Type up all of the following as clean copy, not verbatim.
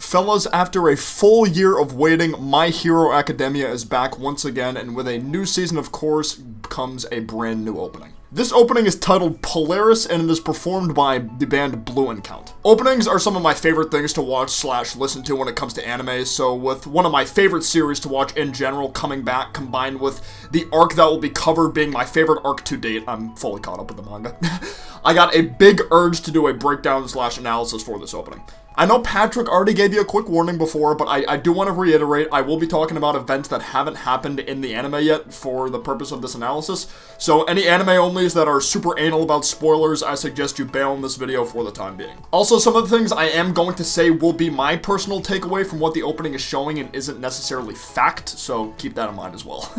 Fellas, after a full year of waiting, My Hero Academia is back once again, and with a new season, of course, comes a brand new opening. This opening is titled Polaris, and it is performed by the band Blue and Count. Openings are some of my favorite things to watch / listen to when it comes to anime, so with one of my favorite series to watch in general coming back, combined with the arc that will be covered being my favorite arc to date, I'm fully caught up with the manga, I got a big urge to do a breakdown / analysis for this opening. I know Patrick already gave you a quick warning before, but I do want to reiterate, I will be talking about events that haven't happened in the anime yet for the purpose of this analysis, so any anime onlys that are super anal about spoilers, I suggest you bail on this video for the time being. Also, some of the things I am going to say will be my personal takeaway from what the opening is showing and isn't necessarily fact, so keep that in mind as well.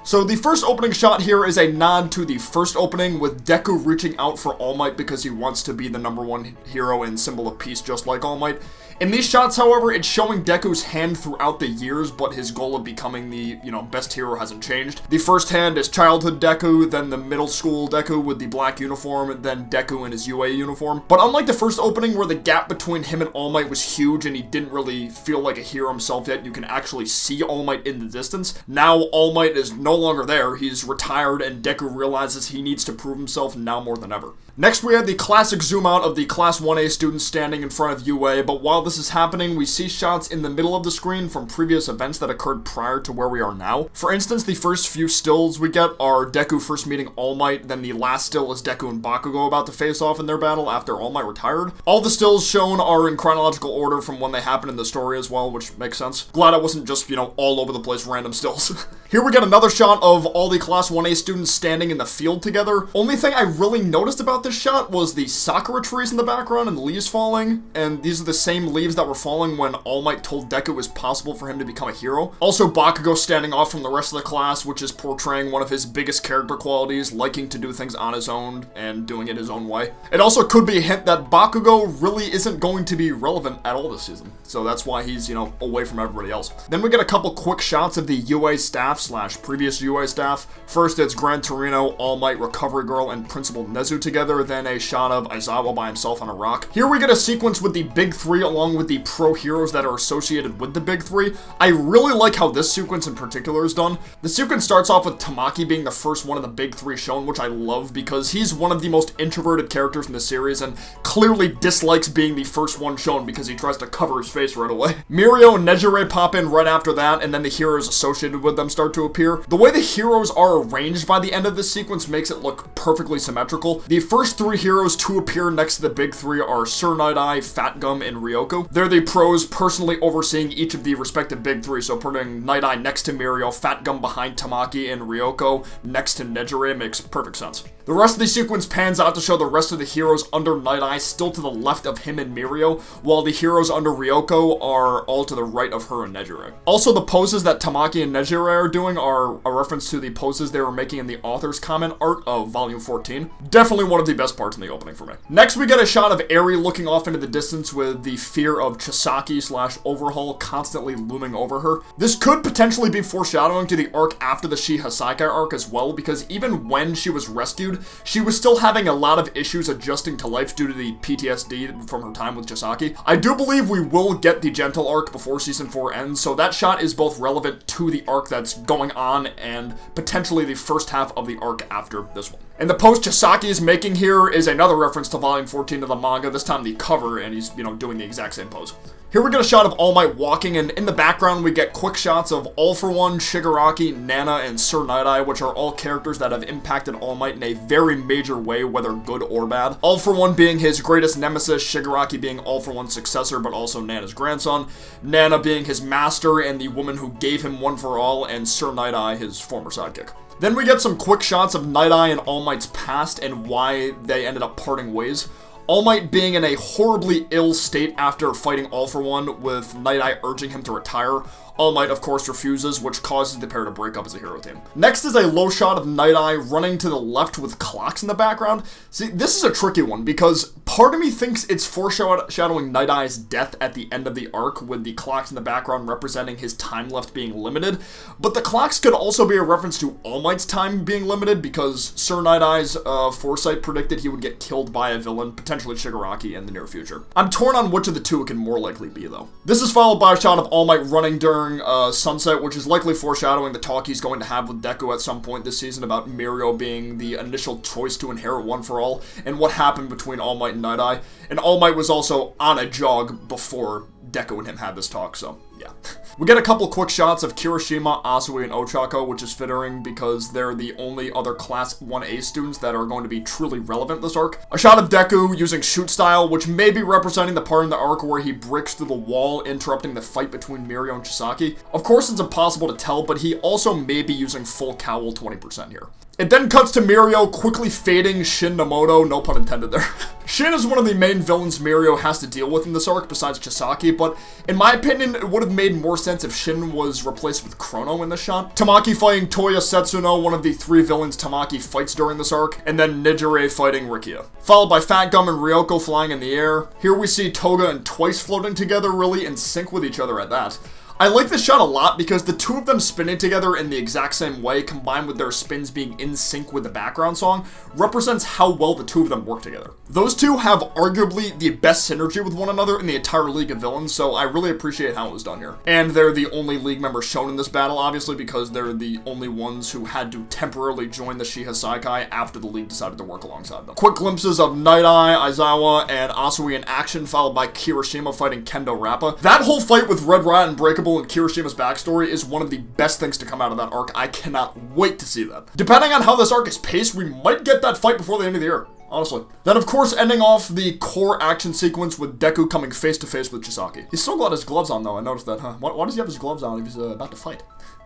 So the first opening shot here is a nod to the first opening, with Deku reaching out for All Might because he wants to be the #1 hero and symbol of peace just like All Might. In these shots, however, it's showing Deku's hand throughout the years, but his goal of becoming the, best hero hasn't changed. The first hand is childhood Deku, then the middle school Deku with the black uniform, then Deku in his UA uniform. But unlike the first opening where the gap between him and All Might was huge and he didn't really feel like a hero himself yet, you can actually see All Might in the distance. Now All Might is no longer there, he's retired, and Deku realizes he needs to prove himself now more than ever. Next, we have the classic zoom out of the Class 1A students standing in front of UA, but while this is happening, we see shots in the middle of the screen from previous events that occurred prior to where we are now. For instance, the first few stills we get are Deku first meeting All Might, then the last still is Deku and Bakugo about to face off in their battle after All Might retired. All the stills shown are in chronological order from when they happen in the story as well, which makes sense. Glad it wasn't just, all over the place random stills. Here we get another shot of all the Class 1A students standing in the field together. Only thing I really noticed about this shot was the sakura trees in the background and the leaves falling, and these are the same leaves that were falling when All Might told Deku it was possible for him to become a hero. Also, Bakugo standing off from the rest of the class, which is portraying one of his biggest character qualities, liking to do things on his own and doing it his own way. It also could be a hint that Bakugo really isn't going to be relevant at all this season, so that's why he's, away from everybody else. Then we get a couple quick shots of the UA staff / previous UA staff. First, it's Gran Torino, All Might, Recovery Girl, and Principal Nezu together, then a shot of Aizawa by himself on a rock. Here we get a sequence with the Big Three along with the pro heroes that are associated with the Big Three. I really like how this sequence in particular is done. The sequence starts off with Tamaki being the first one of the Big Three shown, which I love because he's one of the most introverted characters in the series and clearly dislikes being the first one shown because he tries to cover his face right away. Mirio and Nejire pop in right after that, and then the heroes associated with them start to appear. The way the heroes are arranged by the end of this sequence makes it look perfectly symmetrical. The first three heroes to appear next to the Big Three are Sir Night-Eye, Fat Gum, and Ryoko. They're the pros personally overseeing each of the respective Big Three, so putting Night-Eye next to Mirio, Fat Gum behind Tamaki, and Ryoko next to Nejire makes perfect sense. The rest of the sequence pans out to show the rest of the heroes under Night-Eye still to the left of him and Mirio, while the heroes under Ryoko are all to the right of her and Nejire. Also, the poses that Tamaki and Nejire are doing are a reference to the poses they were making in the author's comment art of Volume 14. Definitely one of the best parts in the opening for me. Next, we get a shot of Eri looking off into the distance with the fear of Chisaki / Overhaul constantly looming over her. This could potentially be foreshadowing to the arc after the Shihasakai arc as well, because even when she was rescued, she was still having a lot of issues adjusting to life due to the PTSD from her time with Chisaki. I do believe we will get the Gentle arc before Season 4 ends, so that shot is both relevant to the arc that's going on and potentially the first half of the arc after this one. And the pose Chisaki is making here is another reference to Volume 14 of the manga, this time the cover, and he's, doing the exact same pose. Here we get a shot of All Might walking, and in the background we get quick shots of All For One, Shigaraki, Nana, and Sir Night-Eye, which are all characters that have impacted All Might in a very major way, whether good or bad. All For One being his greatest nemesis, Shigaraki being All For One's successor, but also Nana's grandson, Nana being his master and the woman who gave him One For All, and Sir Night-Eye, his former sidekick. Then we get some quick shots of Night-Eye and All Might's past and why they ended up parting ways. All Might being in a horribly ill state after fighting All For One, with Night-Eye urging him to retire. All Might, of course, refuses, which causes the pair to break up as a hero team. Next is a low shot of Night Eye running to the left with clocks in the background. See, this is a tricky one because part of me thinks it's foreshadowing Night Eye's death at the end of the arc, with the clocks in the background representing his time left being limited, but the clocks could also be a reference to All Might's time being limited because Sir Night Eye's foresight predicted he would get killed by a villain, potentially Shigaraki, in the near future. I'm torn on which of the two it can more likely be, though. This is followed by a shot of All Might running during Sunset, which is likely foreshadowing the talk he's going to have with Deku at some point this season about Mirio being the initial choice to inherit One For All, and what happened between All Might and Night Eye. And All Might was also on a jog before Deku and him had this talk, so yeah. We get a couple quick shots of Kirishima, Asui, and Ochako, which is fitting because they're the only other Class 1A students that are going to be truly relevant this arc. A shot of Deku using shoot style, which may be representing the part in the arc where he breaks through the wall, interrupting the fight between Mirio and Chisaki. Of course, it's impossible to tell, but he also may be using full cowl 20% here. It then cuts to Mirio quickly fading Shin Nomoto, no pun intended there. Shin is one of the main villains Mirio has to deal with in this arc besides Chisaki, but in my opinion, it would have made more sense if Shin was replaced with Chrono in this shot. Tamaki fighting Toya Setsuno, one of the 3 villains Tamaki fights during this arc, and then Nijire fighting Rikia. Followed by Fat Gum and Ryoko flying in the air. Here we see Toga and Twice floating together, really in sync with each other at that. I like this shot a lot because the two of them spinning together in the exact same way, combined with their spins being in sync with the background song, represents how well the two of them work together. Those two have arguably the best synergy with one another in the entire League of Villains, so I really appreciate how it was done here. And they're the only League members shown in this battle, obviously, because they're the only ones who had to temporarily join the Shiha Saikai after the League decided to work alongside them. Quick glimpses of Night Eye, Aizawa, and Asui in action, followed by Kirishima fighting Kendo Rappa. That whole fight with Red Rat and Breakable and Kirishima's backstory is one of the best things to come out of that arc. I cannot wait to see that. Depending on how this arc is paced, we might get that fight before the end of the year, honestly. Then, of course, ending off the core action sequence with Deku coming face to face with Chisaki. He's still got his gloves on, though. I noticed that, huh? Why does he have his gloves on if he's about to fight?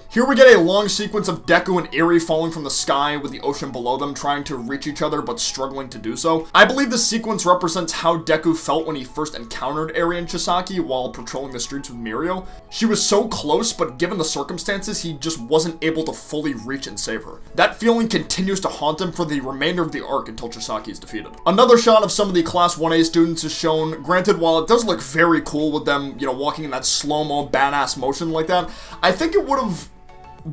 Here we get a long sequence of Deku and Eri falling from the sky with the ocean below them, trying to reach each other but struggling to do so. I believe this sequence represents how Deku felt when he first encountered Eri and Chisaki while patrolling the streets with Mirio. She was so close, but given the circumstances, he just wasn't able to fully reach and save her. That feeling continues to haunt him for the remainder of the arc until Chisaki is defeated. Another shot of some of the Class 1A students is shown. Granted, while it does look very cool with them, walking in that slow-mo, badass motion like that, I think it would have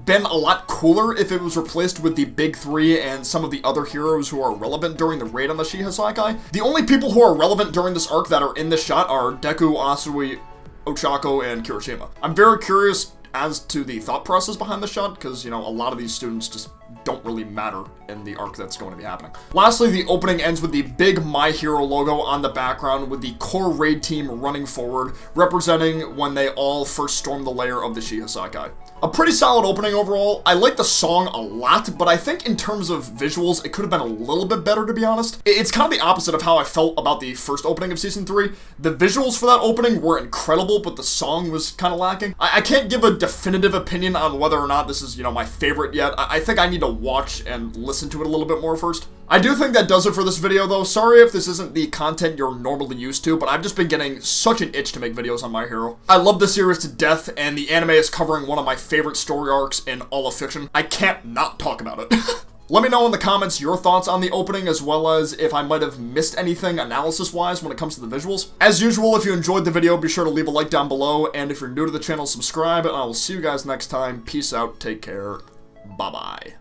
been a lot cooler if it was replaced with the big 3 and some of the other heroes who are relevant during the raid on the Shiha Saikai. The only people who are relevant during this arc that are in this shot are Deku, Asui, Ochako, and Kirishima. I'm very curious as to the thought process behind the shot, because, a lot of these students just don't really matter in the arc that's going to be happening. Lastly, the opening ends with the big My Hero logo on the background with the core raid team running forward, representing when they all first stormed the lair of the Shiha Saikai. A pretty solid opening overall. I like the song a lot, but I think in terms of visuals, it could have been a little bit better, to be honest. It's kind of the opposite of how I felt about the first opening of Season 3. The visuals for that opening were incredible, but the song was kind of lacking. I can't give a definitive opinion on whether or not this is, my favorite yet. I think I need to watch and listen to it a little bit more first. I do think that does it for this video, though. Sorry if this isn't the content you're normally used to, but I've just been getting such an itch to make videos on My Hero. I love the series to death, and the anime is covering one of my favorite story arcs in all of fiction. I can't not talk about it. Let me know in the comments your thoughts on the opening, as well as if I might have missed anything analysis-wise when it comes to the visuals. As usual, if you enjoyed the video, be sure to leave a like down below, and if you're new to the channel, subscribe, and I will see you guys next time. Peace out, take care, bye-bye.